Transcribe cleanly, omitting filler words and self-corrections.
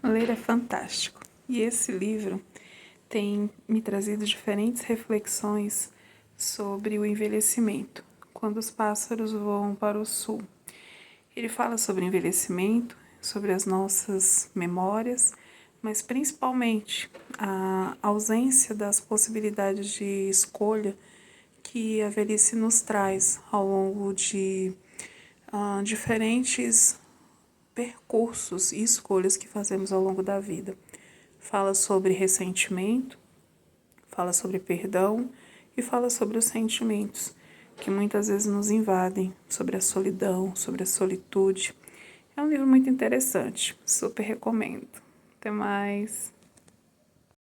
Ler é fantástico. E esse livro tem me trazido diferentes reflexões sobre o envelhecimento, quando os pássaros voam para o sul. Ele fala sobre envelhecimento, sobre as nossas memórias, mas principalmente a ausência das possibilidades de escolha que a velhice nos traz ao longo de diferentes percursos e escolhas que fazemos ao longo da vida. Fala sobre ressentimento, fala sobre perdão e fala sobre os sentimentos que muitas vezes nos invadem, sobre a solidão, sobre a solitude. É um livro muito interessante, super recomendo. Até mais!